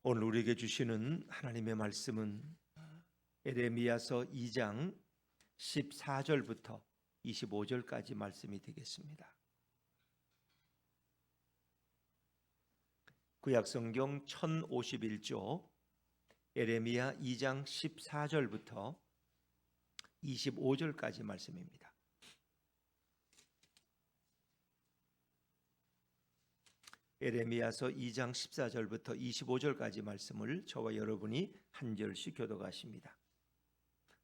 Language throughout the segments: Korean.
오늘 우리에게 주시는 하나님의 말씀은 에레미야서 2장 14절부터 25절까지 말씀이 되겠습니다. 구약성경 1051조 에레미야 2장 14절부터 25절까지 말씀입니다. 에레미야서 2장 14절부터 25절까지 말씀을 저와 여러분이 한 절씩 교독하십니다.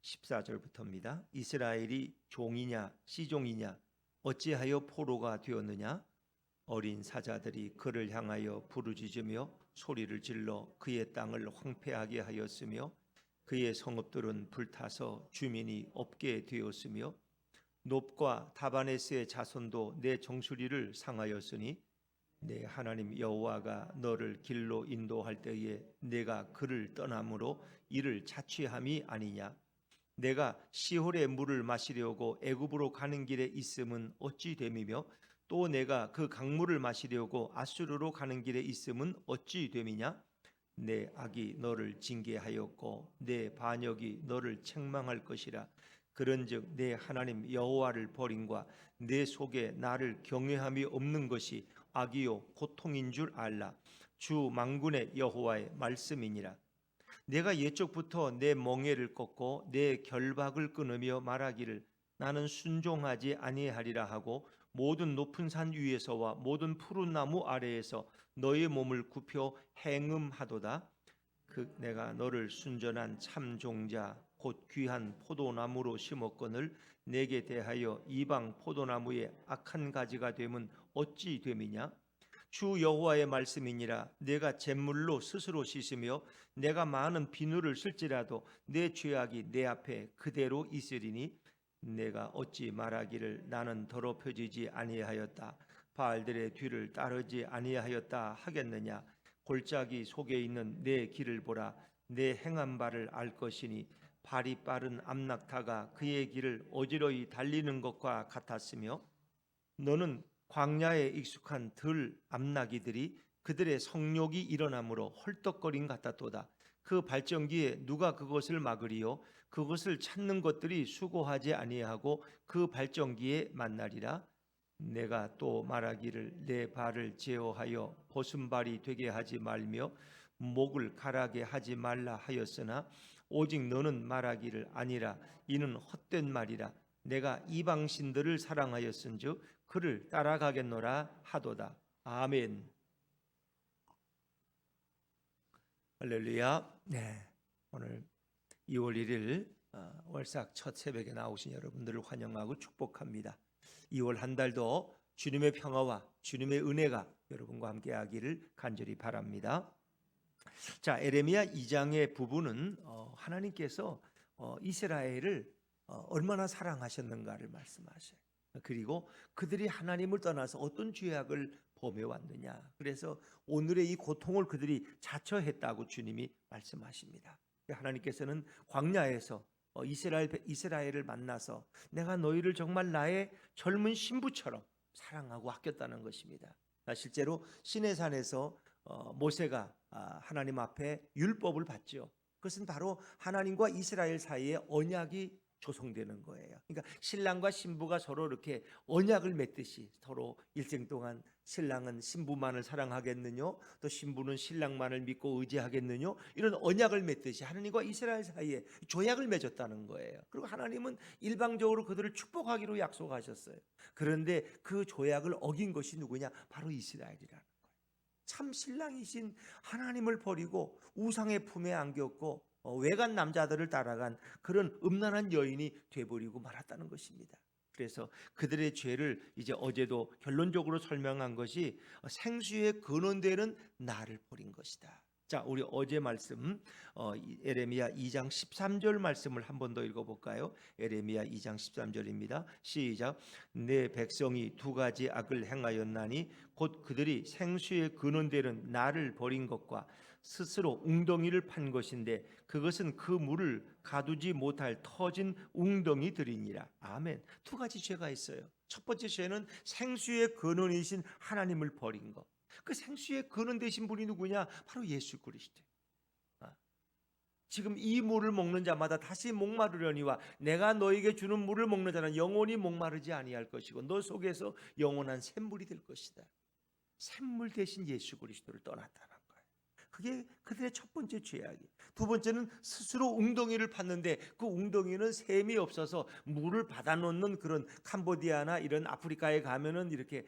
14절부터입니다. 이스라엘이 종이냐 시종이냐 어찌하여 포로가 되었느냐? 어린 사자들이 그를 향하여 부르짖으며 소리를 질러 그의 땅을 황폐하게 하였으며 그의 성읍들은 불타서 주민이 없게 되었으며 놉과 다바네스의 자손도 내 정수리를 상하였으니 내 하나님 여호와가 너를 길로 인도할 때에 내가 그를 떠남으로 이를 자취함이 아니냐? 내가 시홀의 물을 마시려고 애굽으로 가는 길에 있음은 어찌 됨이며 또 내가 그 강물을 마시려고 아수르로 가는 길에 있음은 어찌 됨이냐? 내 악이 너를 징계하였고 내 반역이 너를 책망할 것이라. 그런즉 내 하나님 여호와를 버림과 내 속에 나를 경외함이 없는 것이 악이요 고통인 줄 알라. 주 만군의 여호와의 말씀이니라. 내가 옛적부터 내 멍에를 꺾고 내 결박을 끊으며 말하기를 나는 순종하지 아니하리라 하고 모든 높은 산 위에서와 모든 푸른 나무 아래에서 너의 몸을 굽혀 행음하도다. 내가 너를 순전한 참 종자 곧 귀한 포도나무로 심었거늘 내게 대하여 이방 포도나무의 악한 가지가 되면 어찌 됨이냐? 주 여호와의 말씀이니라. 내가 잿물로 스스로 씻으며 내가 많은 비누를 쓸지라도 내 죄악이 내 앞에 그대로 있으리니 내가 어찌 말하기를 나는 더럽혀지지 아니하였다 바알들의 뒤를 따르지 아니하였다 하겠느냐? 골짜기 속에 있는 내 길을 보라. 내 행한 바를 알 것이니 발이 빠른 암낙타가 그의 길을 어지러이 달리는 것과 같았으며 너는 광야에 익숙한 들 암나기들이 그들의 성욕이 일어나므로 헐떡거림 같았도다. 그 발전기에 누가 그것을 막으리요? 그것을 찾는 것들이 수고하지 아니하고 그 발전기에 만나리라. 내가 또 말하기를 내 발을 제어하여 벗은발이 되게 하지 말며 목을 가라게 하지 말라 하였으나 오직 너는 말하기를 아니라 이는 헛된 말이라. 내가 이방신들을 사랑하였은즉 그를 따라가겠노라 하도다. 아멘. 할렐루야. 네, 오늘 2월 1일 월삭 첫 새벽에 나오신 여러분들을 환영하고 축복합니다. 2월 한 달도 주님의 평화와 주님의 은혜가 여러분과 함께하기를 간절히 바랍니다. 자, 에레미야 2장의 부분은 하나님께서 이스라엘을 얼마나 사랑하셨는가를 말씀하셔요. 그리고 그들이 하나님을 떠나서 어떤 죄악을 범해왔느냐. 그래서 오늘의 이 고통을 그들이 자처했다고 주님이 말씀하십니다. 하나님께서는 광야에서 이스라엘을 만나서 내가 너희를 정말 나의 젊은 신부처럼 사랑하고 아꼈다는 것입니다. 실제로 시내산에서 모세가 하나님 앞에 율법을 받죠. 그것은 바로 하나님과 이스라엘 사이에 언약이 조성되는 거예요. 그러니까 신랑과 신부가 서로 이렇게 언약을 맺듯이 서로 일생 동안 신랑은 신부만을 사랑하겠느냐, 또 신부는 신랑만을 믿고 의지하겠느냐, 이런 언약을 맺듯이 하나님과 이스라엘 사이에 조약을 맺었다는 거예요. 그리고 하나님은 일방적으로 그들을 축복하기로 약속하셨어요. 그런데 그 조약을 어긴 것이 누구냐? 바로 이스라엘이라는 거예요. 참 신랑이신 하나님을 버리고 우상의 품에 안겼고 외간 남자들을 따라간 그런 음란한 여인이 돼버리고 말았다는 것입니다. 그래서 그들의 죄를 이제 어제도 결론적으로 설명한 것이 생수의 근원되는 나를 버린 것이다. 자, 우리 어제 말씀 에레미야 2장 13절 말씀을 한 번 더 읽어볼까요? 에레미야 2장 13절입니다. 시작. 내 백성이 두 가지 악을 행하였나니 곧 그들이 생수의 근원되는 나를 버린 것과 스스로 웅덩이를 판 것인데 그것은 그 물을 가두지 못할 터진 웅덩이들이니라. 아멘. 두 가지 죄가 있어요. 첫 번째 죄는 생수의 근원이신 하나님을 버린 것. 그 생수의 근원 되신 분이 누구냐? 바로 예수 그리스도. 지금 이 물을 먹는 자마다 다시 목마르려니와 내가 너에게 주는 물을 먹는 자는 영원히 목마르지 아니할 것이고 너 속에서 영원한 샘물이 될 것이다. 샘물 대신 예수 그리스도를 떠났다는 거예요. 그게 그들의 첫 번째 죄악이. 두 번째는 스스로 웅덩이를 팠는데 그 웅덩이는 샘이 없어서 물을 받아놓는 그런 캄보디아나 이런 아프리카에 가면은 이렇게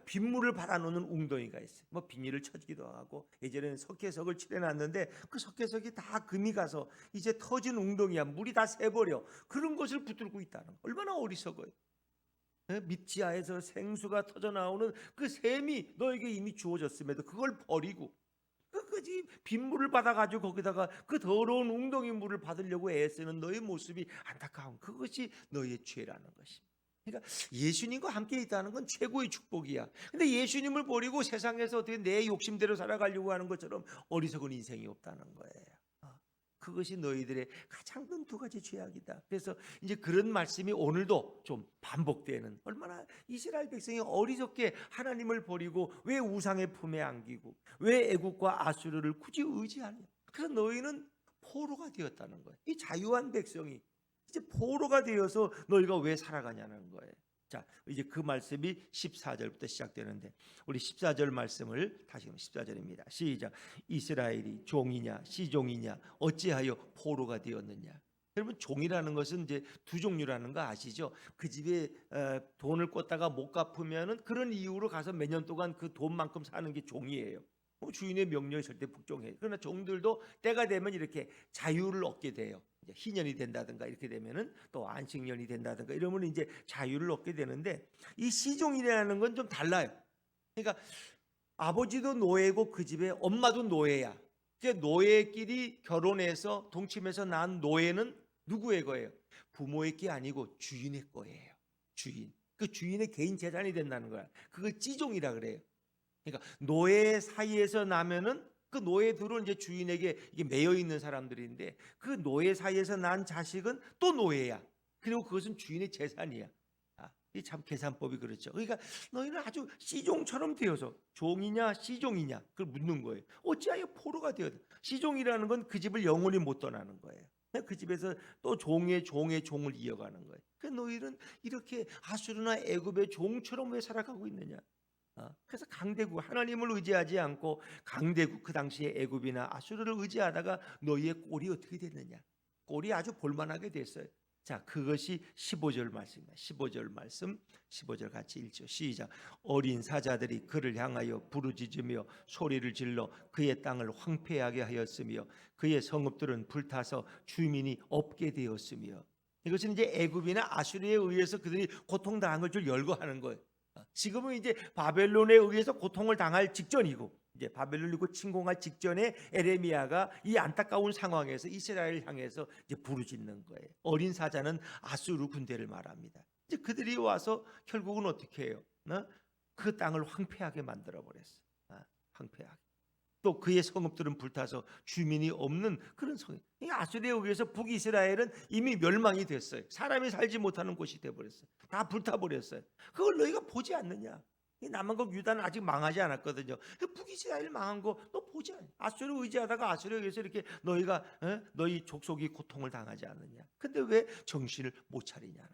빗물을 받아놓는 웅덩이가 있어요. 뭐 비닐을 쳐주기도 하고 예전에는 석회석을 칠해놨는데 그 석회석이 다 금이 가서 이제 터진 웅덩이야. 물이 다 새버려. 그런 것을 붙들고 있다는 거. 얼마나 어리석어요. 밑지하에서 생수가 터져 나오는 그 샘이 너에게 이미 주어졌음에도 그걸 버리고 끝까지 빗물을 받아가지고 거기다가 그 더러운 웅덩이 물을 받으려고 애쓰는 너의 모습이 안타까운 그것이 너의 죄라는 것입니다. 그러니까 예수님과 함께 있다는 건 최고의 축복이야. 근데 예수님을 버리고 세상에서 어떻게 내 욕심대로 살아가려고 하는 것처럼 어리석은 인생이 없다는 거예요. 그것이 너희들의 가장 큰 두 가지 죄악이다. 그래서 이제 그런 말씀이 오늘도 좀 반복되는, 얼마나 이스라엘 백성이 어리석게 하나님을 버리고 왜 우상의 품에 안기고 왜 애국과 아수르를 굳이 의지하냐. 그래서 너희는 포로가 되었다는 거예요. 이 자유한 백성이 이제 포로가 되어서 너희가 왜 살아가냐는 거예요. 자, 이제 그 말씀이 14절부터 시작되는데 우리 14절 말씀을 다시 14절입니다. 시작. 이스라엘이 종이냐 시종이냐 어찌하여 포로가 되었느냐. 여러분 종이라는 것은 이제 두 종류라는 거 아시죠? 그 집에 돈을 꽂다가 못 갚으면은 그런 이유로 가서 몇 년 동안 그 돈만큼 사는 게 종이에요. 주인의 명령이 절대 복종해요. 그러나 종들도 때가 되면 이렇게 자유를 얻게 돼요. 이제 희년이 된다든가 이렇게 되면은 또 안식년이 된다든가 이러면 이제 자유를 얻게 되는데 이 시종이라는 건 좀 달라요. 그러니까 아버지도 노예고 그 집에 엄마도 노예야. 이제 노예끼리 결혼해서 동침해서 낳은 노예는 누구의 거예요? 부모의 게 아니고 주인의 거예요. 주인. 그 주인의 개인 재산이 된다는 거야. 그걸 찌종이라 그래요. 그러니까 노예 사이에서 나면은 그 노예들은 이제 주인에게 이게 매여 있는 사람들인데 그 노예 사이에서 난 자식은 또 노예야. 그리고 그것은 주인의 재산이야. 이 참 계산법이 그렇죠. 그러니까 너희는 아주 시종처럼 되어서 종이냐 시종이냐 그걸 묻는 거예요. 어찌하여 포로가 되었다. 시종이라는 건 그 집을 영원히 못 떠나는 거예요. 그 집에서 또 종의 종을 이어가는 거예요. 그러니까 너희는 이렇게 아수르나 애굽의 종처럼 왜 살아가고 있느냐. 그래서 강대국 하나님을 의지하지 않고 강대국 그 당시에 애굽이나 아수르를 의지하다가 너희의 꼴이 어떻게 됐느냐. 꼴이 아주 볼만하게 됐어요. 자, 그것이 15절 말씀입니다. 15절 말씀 15절 같이 읽죠. 시작. 어린 사자들이 그를 향하여 부르짖으며 소리를 질러 그의 땅을 황폐하게 하였으며 그의 성읍들은 불타서 주민이 없게 되었으며. 이것은 이제 애굽이나 아수르에 의해서 그들이 고통당한 것을 열거하는 거예요. 지금은 이제 바벨론에 의해서 고통을 당할 직전이고 이제 바벨론이고 침공할 직전에 에레미야가 이 안타까운 상황에서 이스라엘을 향해서 이제 부르짖는 거예요. 어린 사자는 아수르 군대를 말합니다. 이제 그들이 와서 결국은 어떻게 해요? 그 땅을 황폐하게 만들어 버렸어. 황폐하게. 또 그의 성읍들은 불타서 주민이 없는 그런 성읍. 아수르에 의해서 북이스라엘은 이미 멸망이 됐어요. 사람이 살지 못하는 곳이 되어버렸어요. 다 불타버렸어요. 그걸 너희가 보지 않느냐. 남한국 유다는 아직 망하지 않았거든요. 북이스라엘 망한 거 너 보지 않냐. 아수르 의지하다가 아수르에 의해서 이렇게 너희가 너희 족속이 고통을 당하지 않느냐. 근데 왜 정신을 못 차리냐는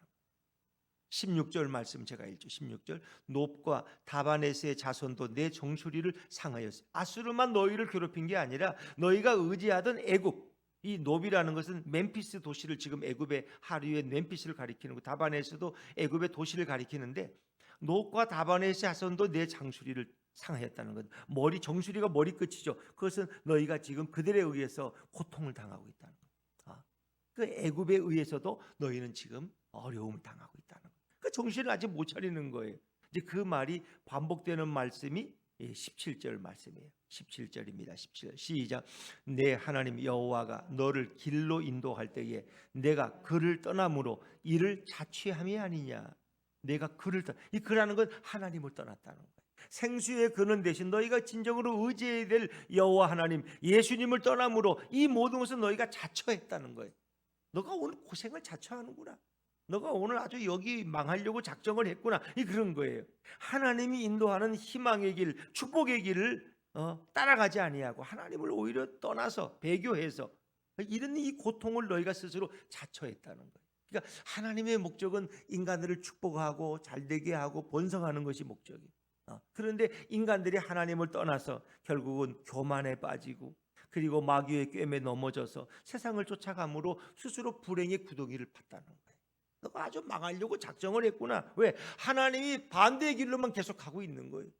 16절 말씀 제가 읽죠. 16절. 놉과 다바네스의 자손도 내 정수리를 상하였어. 아수르만 너희를 괴롭힌 게 아니라 너희가 의지하던 애굽, 이 놉이라는 것은 멤피스 도시를 지금 애굽의 하류의 멤피스를 가리키는 거, 다바네스도 애굽의 도시를 가리키는데 놉과 다바네스 자손도 내 장수리를 상하였다는 것. 머리 정수리가 머리 끝이죠. 그것은 너희가 지금 그들에 의해서 고통을 당하고 있다는 것. 그 애굽에 의해서도 너희는 지금 어려움을 당하고 있다는 것. 그 정신을 아직 못 차리는 거예요. 이제 그 말이 반복되는 말씀이 17절 말씀이에요. 17절입니다. 17절 시작. 내 하나님 여호와가 너를 길로 인도할 때에 내가 그를 떠남으로 이를 자취함이 아니냐. 내가 그를 이 그라는 건 하나님을 떠났다는 거예요. 생수의 근원 대신 너희가 진정으로 의지해야 될 여호와 하나님 예수님을 떠남으로 이 모든 것은 너희가 자처했다는 거예요. 너가 오늘 고생을 자처하는구나. 너가 오늘 아주 여기 망하려고 작정을 했구나. 이 그런 거예요. 하나님이 인도하는 희망의 길, 축복의 길을 따라가지 아니하고 하나님을 오히려 떠나서 배교해서 이런 이 고통을 너희가 스스로 자처했다는 거예요. 그러니까 하나님의 목적은 인간들을 축복하고 잘되게 하고 번성하는 것이 목적이에요. 그런데 인간들이 하나님을 떠나서 결국은 교만에 빠지고 그리고 마귀의 꿰매 넘어져서 세상을 쫓아감으로 스스로 불행의 구덩이를 팠다는 거예요. 너가 아주 망하려고 작정을 했구나. 왜? 하나님이 반대의 길로만 계속 가고 있는 거예요.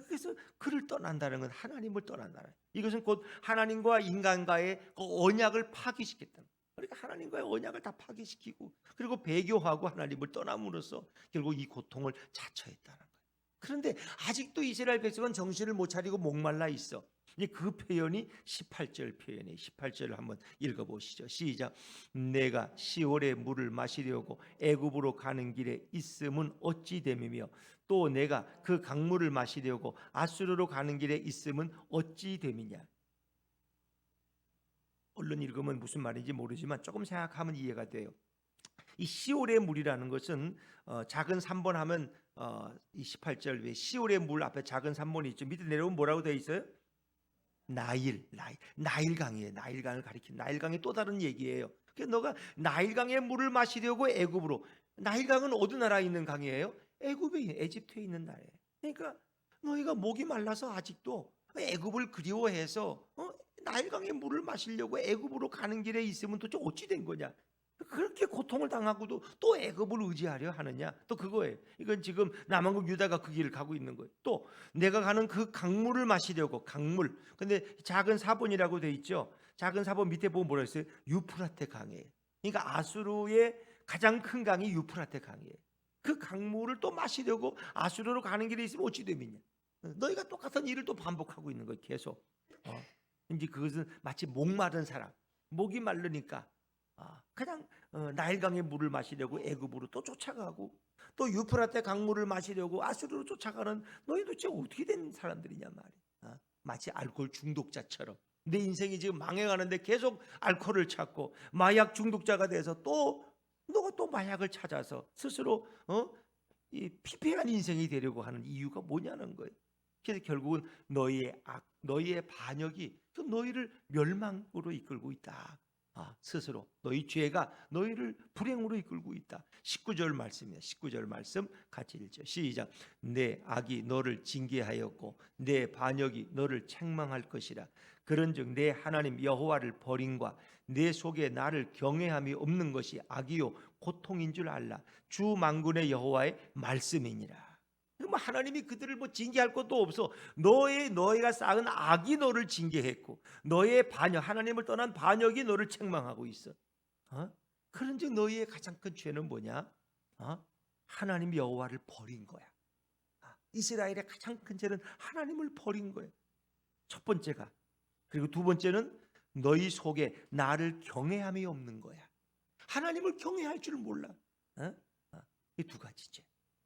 그래서 그를 떠난다는 건 하나님을 떠난다는 거예요. 이것은 곧 하나님과 인간과의 그 언약을 파기시켰다는 거예요. 그러니까 하나님과의 언약을 다 파기시키고 그리고 배교하고 하나님을 떠남으로써 결국 이 고통을 자처했다는 거예요. 그런데 아직도 이스라엘 백성은 정신을 못 차리고 목말라 있어. 이제 그 표현이 18절 표현이에요. 18절을 한번 읽어보시죠. 시작. 내가 시올의 물을 마시려고 애굽으로 가는 길에 있음은 어찌 됨이며 또 내가 그 강물을 마시려고 아수르로 가는 길에 있음은 어찌 됨이냐. 얼른 읽으면 무슨 말인지 모르지만 조금 생각하면 이해가 돼요. 이 시올의 물이라는 것은 작은 3번 하면 이 18절 왜 시올의 물 앞에 작은 3번이 있죠. 밑에 내려오면 뭐라고 되어 있어요? 나일강이에요. 나일강을 가리킨 나일강의 또 다른 얘기예요. 그래서 너가 나일강의 물을 마시려고 애굽으로. 나일강은 어느 나라에 있는 강이에요? 애굽에, 에집트에 있는 나라예요. 그러니까 너희가 목이 말라서 아직도 애굽을 그리워해서 나일강의 물을 마시려고 애굽으로 가는 길에 있으면 도대체 어찌 된 거냐? 그렇게 고통을 당하고도 또 애굽을 의지하려 하느냐? 또 그거예요. 이건 지금 남한국 유다가 그 길을 가고 있는 거예요. 또 내가 가는 그 강물을 마시려고 강물. 근데 작은 사본이라고 돼 있죠. 작은 사본 밑에 보면 뭐라 했어요? 유프라테 강이에요. 그러니까 아수르의 가장 큰 강이 유프라테 강이에요. 그 강물을 또 마시려고 아수르로 가는 길에 있으면 어찌 되겠냐? 너희가 똑같은 일을 또 반복하고 있는 거예요. 계속. 이제 그것은 마치 목마른 사람, 목이 마르니까 그냥 나일강의 물을 마시려고 애굽으로 또 쫓아가고 또 유프라테 강물을 마시려고 아수르로 쫓아가는 너희 도대체 어떻게 된 사람들이냐 말이야. 마치 알코올 중독자처럼 내 인생이 지금 망해가는데 계속 알코올을 찾고 마약 중독자가 돼서 또 너가 또 마약을 찾아서 스스로 이 피폐한 인생이 되려고 하는 이유가 뭐냐는 거예요. 그래서 결국은 너희의 악, 너희의 반역이 너희를 멸망으로 이끌고 있다. 스스로 너희 죄가 너희를 불행으로 이끌고 있다. 19절 말씀이야. 19절 말씀 같이 읽죠. 시작. 내 악이 너를 징계하였고 내 반역이 너를 책망할 것이라. 그런즉 내 하나님 여호와를 버림과 내 속에 나를 경외함이 없는 것이 악이요 고통인 줄 알라. 주 만군의 여호와의 말씀이니라. 뭐 하나님이 그들을 뭐 징계할 것도 없어. 너희가 쌓은 악이 너를 징계했고 너의 반역, 하나님을 떠난 반역이 너를 책망하고 있어. 그런즉 너희의 가장 큰 죄는 뭐냐? 하나님 여호와를 버린 거야. 이스라엘의 가장 큰 죄는 하나님을 버린 거예요. 첫 번째가. 그리고 두 번째는 너희 속에 나를 경외함이 없는 거야. 하나님을 경외할 줄 몰라. 이 두 가지 죄.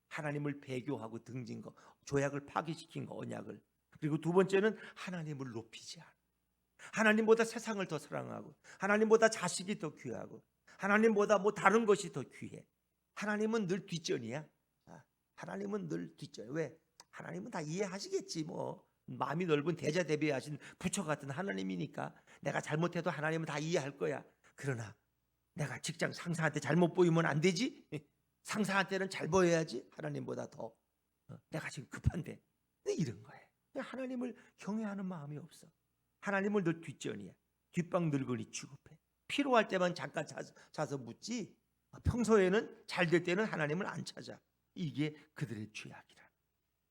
하나님을 배교하고 등진 거, 조약을 파기시킨 거, 언약을. 그리고 두 번째는 하나님을 높이지 않아. 하나님보다 세상을 더 사랑하고 하나님보다 자식이 더 귀하고 하나님보다 뭐 다른 것이 더 귀해. 하나님은 늘 뒷전이야. 하나님은 늘 뒷전. 왜? 하나님은 다 이해하시겠지 뭐. 마음이 넓은 대자대비하신 부처 같은 하나님이니까 내가 잘못해도 하나님은 다 이해할 거야. 그러나 내가 직장 상사한테 잘못 보이면 안 되지? 상사한테는 잘 보여야지. 하나님보다 더 내가 지금 급한데 이런 거예요. 하나님을 경외하는 마음이 없어. 하나님을 늘 뒷전이야. 뒷방 늙은이 취급해. 필요할 때만 잠깐 자서 묻지 평소에는 잘 될 때는 하나님을 안 찾아. 이게 그들의 죄악이라.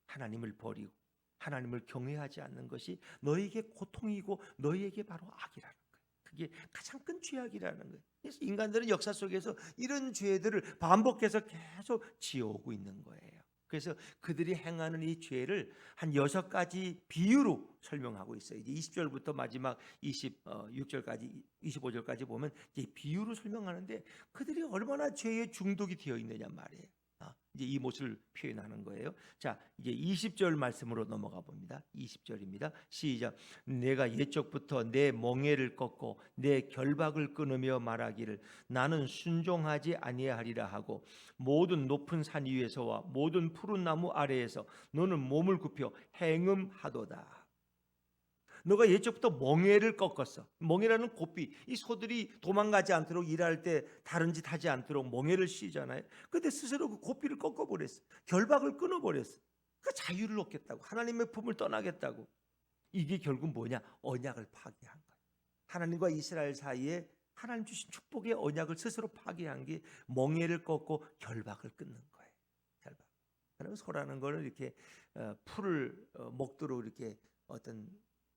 하나님을 버리고 하나님을 경외하지 않는 것이 너에게 고통이고 너에게 바로 악이라는 거예요. 그게 가장 큰 죄악이라는 거예요. 그래서 인간들은 역사 속에서 이런 죄들을 반복해서 계속 지어오고 있는 거예요. 그래서 그들이 행하는 이 죄를 한 6가지 비유로 설명하고 있어요. 이제 20절부터 마지막 26절까지 25절까지 보면 이제 비유로 설명하는데 그들이 얼마나 죄에 중독이 되어 있느냐 말이에요. 이제 이 모습을 표현하는 거예요. 자, 이제 20절 말씀으로 넘어가 봅니다. 20절입니다. 시작. 내가 옛적부터 내 멍에를 꺾고 내 결박을 끊으며 말하기를 나는 순종하지 아니하리라 하고 모든 높은 산 위에서와 모든 푸른 나무 아래에서 너는 몸을 굽혀 행음하도다. 너가 예적부터 멍에를 꺾었어. 멍에라는 고삐. 이 소들이 도망가지 않도록 일할 때 다른 짓 하지 않도록 멍에를 씌잖아요. 근데 스스로 그 고삐를 꺾어버렸어. 결박을 끊어버렸어. 그 자유를 얻겠다고. 하나님의 품을 떠나겠다고. 이게 결국 뭐냐? 언약을 파괴한 거야. 하나님과 이스라엘 사이에 하나님 주신 축복의 언약을 스스로 파괴한 게 멍에를 꺾고 결박을 끊는 거예요. 결박. 그러면 소라는 거는 이렇게 풀을 먹도록 이렇게 어떤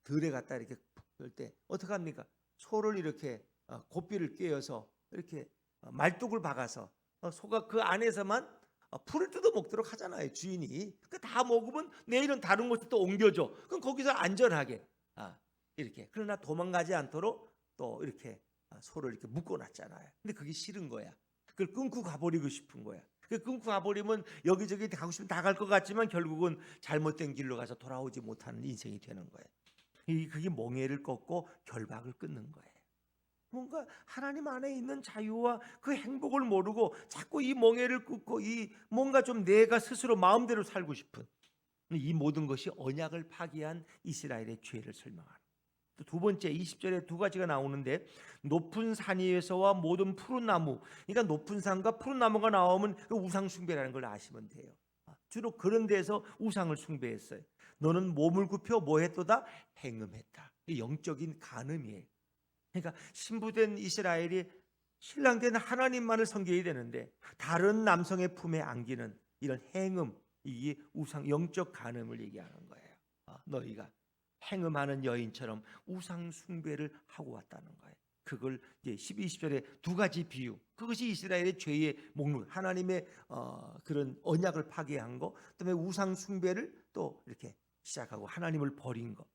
들에 갖다 이렇게 들 때 어떻게 합니까? 소를 이렇게 고삐를 꿰어서 이렇게 말뚝을 박아서 소가 그 안에서만 풀을 뜯어 먹도록 하잖아요. 주인이. 그 다 먹으면 내일은 다른 곳에 또 옮겨줘. 그럼 거기서 안전하게 이렇게. 그러나 도망가지 않도록 또 이렇게 소를 이렇게 묶어놨잖아요. 근데 그게 싫은 거야. 그걸 끊고 가버리고 싶은 거야. 그 끊고 가버리면 여기저기 가고 싶으면 다 갈 것 같지만 결국은 잘못된 길로 가서 돌아오지 못하는 인생이 되는 거예요. 그게 멍에를 꺾고 결박을 끊는 거예요. 뭔가 하나님 안에 있는 자유와 그 행복을 모르고 자꾸 이 멍에를 끊고 이 뭔가 좀 내가 스스로 마음대로 살고 싶은 이 모든 것이 언약을 파기한 이스라엘의 죄를 설명하는. 두 번째 20절에 두 가지가 나오는데 높은 산 위에서와 모든 푸른 나무, 그러니까 높은 산과 푸른 나무가 나오면 그 우상 숭배라는 걸 아시면 돼요. 주로 그런 데서 우상을 숭배했어요. 너는 몸을 굽혀 뭐했도다? 행음했다. 영적인 간음이에요. 그러니까 신부된 이스라엘이 신랑된 하나님만을 섬겨야 되는데 다른 남성의 품에 안기는 이런 행음, 이게 우상 영적 간음을 얘기하는 거예요. 너희가 행음하는 여인처럼 우상 숭배를 하고 왔다는 거예요. 그걸 이제 12, 20절에 두 가지 비유. 그것이 이스라엘의 죄의 목록. 하나님의 그런 언약을 파괴한 거, 그다음에 우상 숭배를 또 이렇게 시작하고 하나님을 버린 거.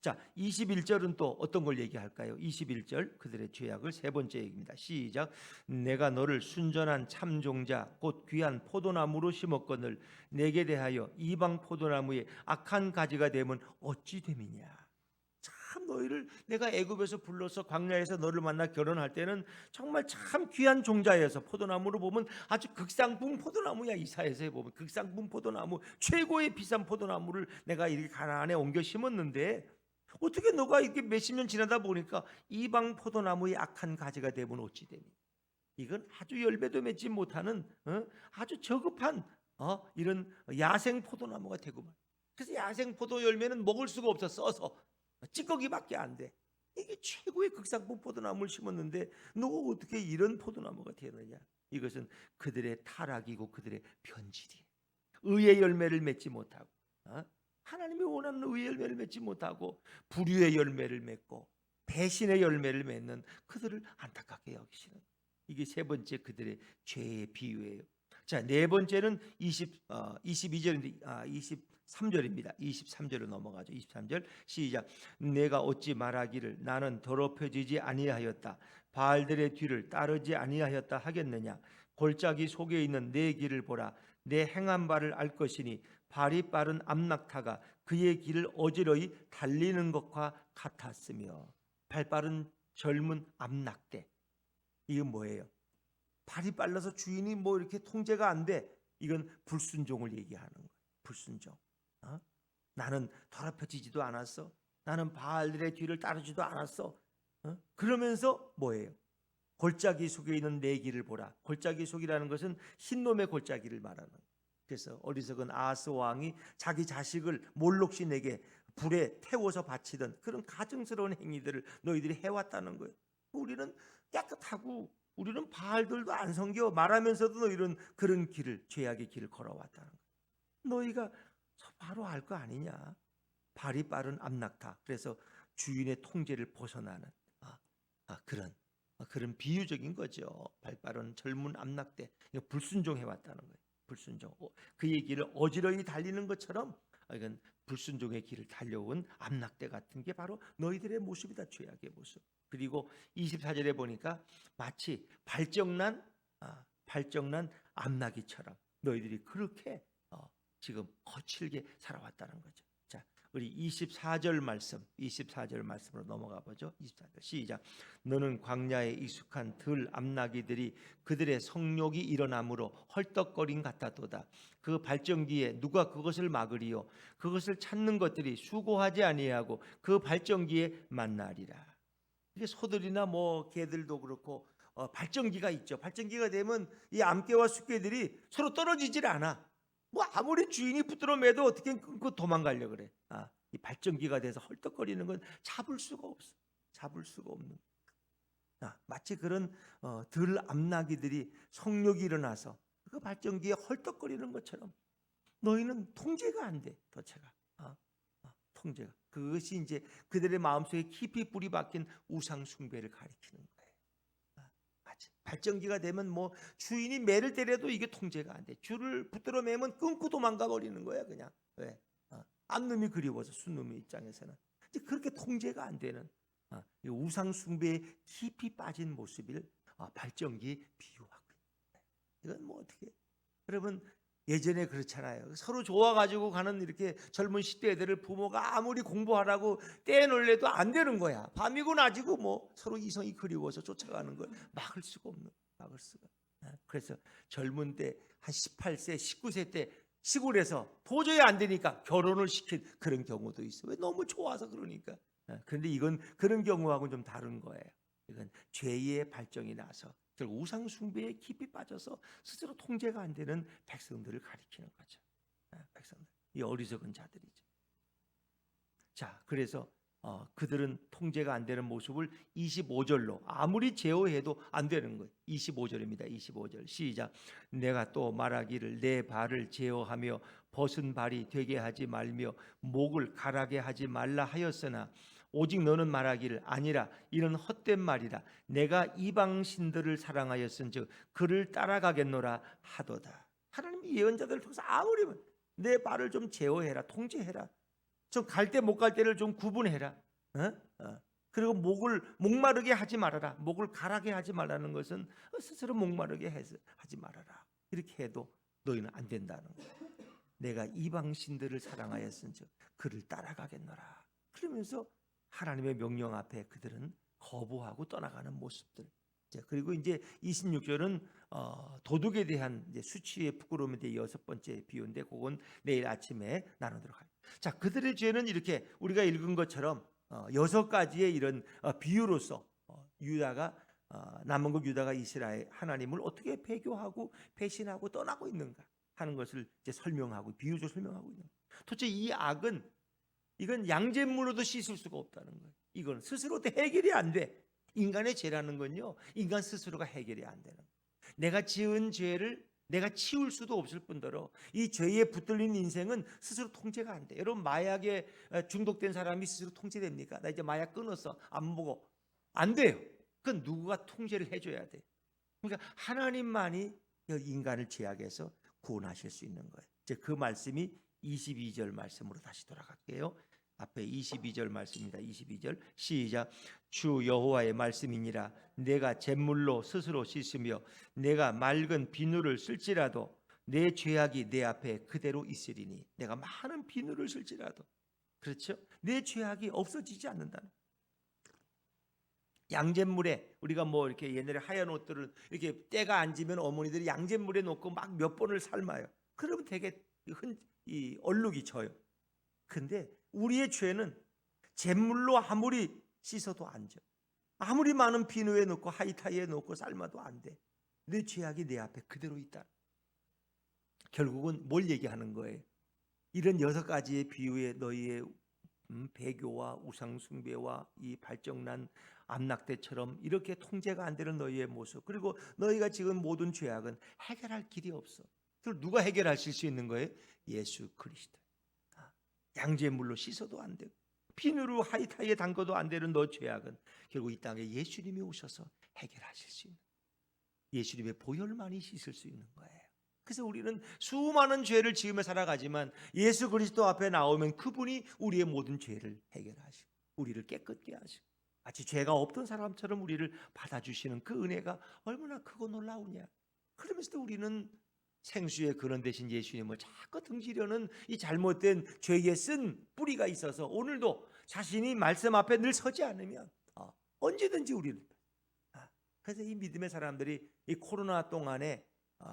자, 21절은 또 어떤 걸 얘기할까요? 21절 그들의 죄악을 세 번째 얘기입니다. 시작. 내가 너를 순전한 참종자 곧 귀한 포도나무로 심었거늘 내게 대하여 이방 포도나무에 악한 가지가 되면 어찌 됨이냐. 참 너희를 내가 애굽에서 불러서 광야에서 너를 만나 결혼할 때는 정말 참 귀한 종자여서 포도나무로 보면 아주 극상품 포도나무야. 이사야서에 보면 극상품 포도나무 최고의 비싼 포도나무를 내가 이렇게 가나안에 옮겨 심었는데 어떻게 너가 이렇게 몇십 년 지나다 보니까 이방 포도나무의 악한 가지가 되면 어찌 되니? 이건 아주 열매도 맺지 못하는 아주 저급한 이런 야생 포도나무가 되고 말. 그래서 야생 포도 열매는 먹을 수가 없어. 써서 찌꺼기밖에 안 돼. 이게 최고의 극상품 포도나무를 심었는데 너가 어떻게 이런 포도나무가 되느냐? 이것은 그들의 타락이고 그들의 변질이에요. 의의 열매를 맺지 못하고 하나님이 원하는 의의 열매를 맺지 못하고 불의의 열매를 맺고 배신의 열매를 맺는 그들을 안타깝게 여기시는, 이게 세 번째 그들의 죄의 비유예요. 자, 네 번째는 22절인데 23절입니다. 23절로 넘어가죠. 23절 시작. 내가 어찌 말하기를 나는 더럽혀지지 아니하였다, 바알들의 뒤를 따르지 아니하였다 하겠느냐. 골짜기 속에 있는 내 길을 보라. 내 행한 바를 알 것이니 발이 빠른 암낙타가 그의 길을 어지러이 달리는 것과 같았으며. 발 빠른 젊은 암낙대, 이건 뭐예요? 발이 빨라서 주인이 뭐 이렇게 통제가 안 돼. 이건 불순종을 얘기하는 거예요. 불순종. 나는 더럽혀지지도 않았어. 나는 바알들의 뒤를 따르지도 않았어. 그러면서 뭐예요? 골짜기 속에 있는 내 길을 보라. 골짜기 속이라는 것은 흰놈의 골짜기를 말하는 거예요. 그래서 어리석은 아하스 왕이 자기 자식을 몰록신에게 불에 태워서 바치던 그런 가증스러운 행위들을 너희들이 해왔다는 거예요. 우리는 깨끗하고 우리는 바알들도 안 섬겨 말하면서도 너희는 그런 길을, 죄악의 길을 걸어왔다는 거예요. 너희가 바로 알 거 아니냐. 발이 빠른 암낙타. 그래서 주인의 통제를 벗어나는 그런 비유적인 거죠. 발 빠른 젊은 암낙대, 불순종해 왔다는 거예요. 불순종. 그의 길을 어지러이 달리는 것처럼 이건 불순종의 길을 달려온 암낙대 같은 게 바로 너희들의 모습이다. 죄악의 모습. 그리고 24절에 보니까 마치 발정난 암나기처럼 너희들이 그렇게 지금 거칠게 살아왔다는 거죠. 자, 우리 24절 말씀으로 넘어가 보죠. 24절 시작. 너는 광야에 익숙한 들 암나기들이 그들의 성욕이 일어남으로 헐떡거림 같았도다. 그 발전기에 누가 그것을 막으리요? 그것을 찾는 것들이 수고하지 아니하고 그 발전기에 만나리라. 이게 소들이나 뭐 개들도 그렇고 발전기가 있죠. 발전기가 되면 이 암개와 숫개들이 서로 떨어지질 않아. 뭐 아무리 주인이 붙들어 매도 어떻게 끊고 도망가려 그래. 이 발전기가 돼서 헐떡거리는 건 잡을 수가 없어. 잡을 수가 없는. 마치 그런 들 암나기들이 성욕이 일어나서 그 발전기에 헐떡거리는 것처럼 너희는 통제가 안 돼. 도체가 통제가. 그것이 이제 그들의 마음속에 깊이 뿌리 박힌 우상 숭배를 가리키는 거예요. 발전기가 되면 뭐 주인이 매를 때려도 이게 통제가 안 돼. 줄을 붙들어 매면 끊고 도망가 버리는 거야 그냥. 왜? 암놈이 그리워서 순놈의 입장에서는 이제 그렇게 통제가 안 되는 우상 숭배에 깊이 빠진 모습을 발전기 비유하고 있는. 이건 뭐 어떻게? 여러분 예전에 그렇잖아요. 서로 좋아가지고 가는 이렇게 젊은 10대 애들을 부모가 아무리 공부하라고 떼어놀래도 안 되는 거야. 밤이고 낮이고 뭐 서로 이성이 그리워서 쫓아가는 걸 막을 수가 없는. 막을 수가. 그래서 젊은 때 한 18세, 19세 때 시골에서 도저히 안 되니까 결혼을 시킨 그런 경우도 있어. 왜? 너무 좋아서 그러니까. 그런데 이건 그런 경우하고는 좀 다른 거예요. 이건 죄의 발정이 나서 결국 우상 숭배에 깊이 빠져서 스스로 통제가 안 되는 백성들을 가리키는 거죠. 백성들, 이 어리석은 자들이죠. 자, 그래서 그들은 통제가 안 되는 모습을 25절로 아무리 제어해도 안 되는 거예요. 25절입니다. 25절 시작. 내가 또 말하기를 내 발을 제어하며 벗은 발이 되게 하지 말며 목을 가라게 하지 말라 하였으나 오직 너는 말하기를 아니라 이는 헛된 말이라. 내가 이방 신들을 사랑하였은즉 그를 따라가겠노라 하도다. 하나님이 예언자들을 통해서 아무리 내 발을 좀 제어해라, 통제해라. 좀 갈 때 못 갈 때를 좀 구분해라. 그리고 목마르게 하지 말아라. 목을 가라게 하지 말라는 것은 스스로 목마르게 하지 말아라. 이렇게 해도 너희는 안 된다는 거야. 내가 이방 신들을 사랑하였은즉 그를 따라가겠노라. 그러면서 하나님의 명령 앞에 그들은 거부하고 떠나가는 모습들. 그리고 이제 26절은 도둑에 대한 이제 수치의 부끄러움에 대해 6번째 비유인데 그건 내일 아침에 나누도록 하겠습니다. 자, 그들의 죄는 이렇게 우리가 읽은 것처럼 6가지의 이런 비유로서 유다가 남은국 유다가 이스라엘 하나님을 어떻게 배교하고 배신하고 떠나고 있는가 하는 것을 이제 설명하고 비유적으로 설명하고 있는 거예요. 도대체 이 악은 이건 양잿물로도 씻을 수가 없다는 거예요. 이건 스스로 해결이 안 돼. 인간의 죄라는 건요, 인간 스스로가 해결이 안 되는 거예요. 내가 지은 죄를 내가 치울 수도 없을 뿐더러 이 죄에 붙들린 인생은 스스로 통제가 안 돼. 여러분 마약에 중독된 사람이 스스로 통제됩니까? 나 이제 마약 끊었어. 안 보고 안 돼요. 그건 누구가 통제를 해줘야 돼. 그러니까 하나님만이 인간을 죄악에서 구원하실 수 있는 거예요. 이제 그 말씀이 22절 말씀으로 다시 돌아갈게요. 앞에 22절 말씀입니다. 22절 시작. 주 여호와의 말씀이니라. 내가 잿물로 스스로 씻으며 내가 맑은 비누를 쓸지라도 내 죄악이 내 앞에 그대로 있으리니. 내가 많은 비누를 쓸지라도, 그렇죠? 내 죄악이 없어지지 않는다는. 양잿물에 우리가 뭐 이렇게 옛날에 하얀 옷들을 이렇게 때가 앉으면 어머니들이 양잿물에 놓고 막 몇 번을 삶아요. 그러면 되게 이 얼룩이 져요. 근데 우리의 죄는 잿물로 아무리 씻어도 안 져. 아무리 많은 비누에 넣고 하이타이에 넣고 삶아도 안 돼. 내 죄악이 내 앞에 그대로 있다. 결국은 뭘 얘기하는 거예요? 이런 6가지의 비유에 너희의 배교와 우상숭배와 이 발정난 암낙대처럼 이렇게 통제가 안 되는 너희의 모습, 그리고 너희가 지금 모든 죄악은 해결할 길이 없어. 그걸 누가 해결하실 수 있는 거예요? 예수 그리스도. 양잿물로 씻어도 안 되고 비누로 하이타이에 담궈도 안 되는 너 죄악은 결국 이 땅에 예수님이 오셔서 해결하실 수 있는, 예수님의 보혈만이 씻을 수 있는 거예요. 그래서 우리는 수많은 죄를 지으며 살아가지만 예수 그리스도 앞에 나오면 그분이 우리의 모든 죄를 해결하시고 우리를 깨끗게 하시고 마치 죄가 없던 사람처럼 우리를 받아주시는 그 은혜가 얼마나 크고 놀라우냐. 그러면서도 우리는 생수의 근원 되신 예수님을 자꾸 등지려는 이 잘못된 죄에 쓴 뿌리가 있어서 오늘도 자신이 말씀 앞에 늘 서지 않으면 언제든지 우리는 그래서 이 믿음의 사람들이 이 코로나 동안에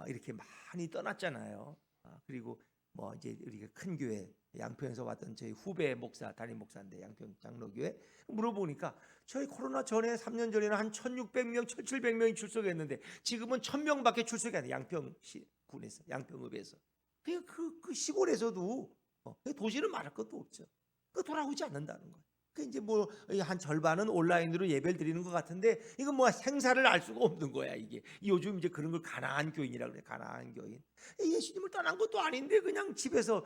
이렇게 많이 떠났잖아요. 그리고 뭐 이제 우리가 큰 교회 양평에서 왔던 저희 후배 목사, 담임 목사인데 양평 장로교회 물어보니까 저희 코로나 전에 3년 전에는 한 1,600명, 1,700명이 출석했는데 지금은 1,000명밖에 출석이 안 돼. 양평군에서, 양평읍에서. 그 시골에서도 도시는 말할 것도 없죠. 그 돌아오지 않는다는 거예요. 그 이제 뭐 한 절반은 온라인으로 예배를 드리는 것 같은데 이건 뭐 생사를 알 수가 없는 거야 이게. 요즘 이제 그런 걸 가나안 교인이라고 그래. 가나안 교인. 예수님을 떠난 것도 아닌데 그냥 집에서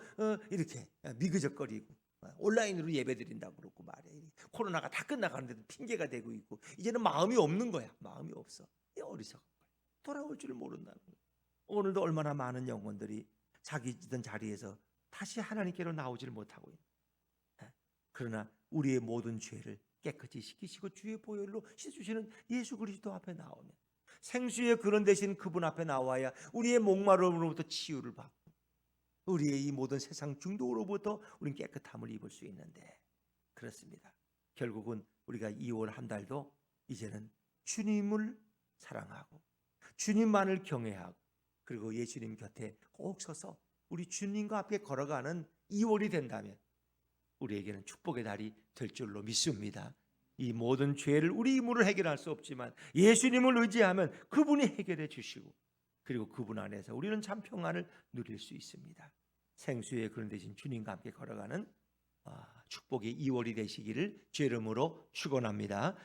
이렇게 미그적거리고 온라인으로 예배 드린다고 그러고 말이야. 코로나가 다 끝나가는데도 핑계가 되고 있고 이제는 마음이 없는 거야. 마음이 없어. 어리석은 거야. 돌아올 줄 모른다는 거야. 오늘도 얼마나 많은 영혼들이 자기 있던 자리에서 다시 하나님께로 나오지를 못하고 있는. 그러나 우리의 모든 죄를 깨끗이 씻기시고 주의 보혈로 씻으시는 예수 그리스도 앞에 나오면 생수의 근원 되신 그분 앞에 나와야 우리의 목마름으로부터 치유를 받고 우리의 이 모든 세상 중독으로부터 우리는 깨끗함을 입을 수 있는데 그렇습니다. 결국은 우리가 2월 한 달도 이제는 주님을 사랑하고 주님만을 경외하고 그리고 예수님 곁에 꼭 서서 우리 주님과 함께 걸어가는 2월이 된다면 우리에게는 축복의 달이 될 줄로 믿습니다. 이 모든 죄를 우리 힘으로 해결할 수 없지만 예수님을 의지하면 그분이 해결해 주시고 그리고 그분 안에서 우리는 참 평안을 누릴 수 있습니다. 생수의 근원 되신 주님과 함께 걸어가는 축복의 2월이 되시기를 주의 이름으로 축원합니다.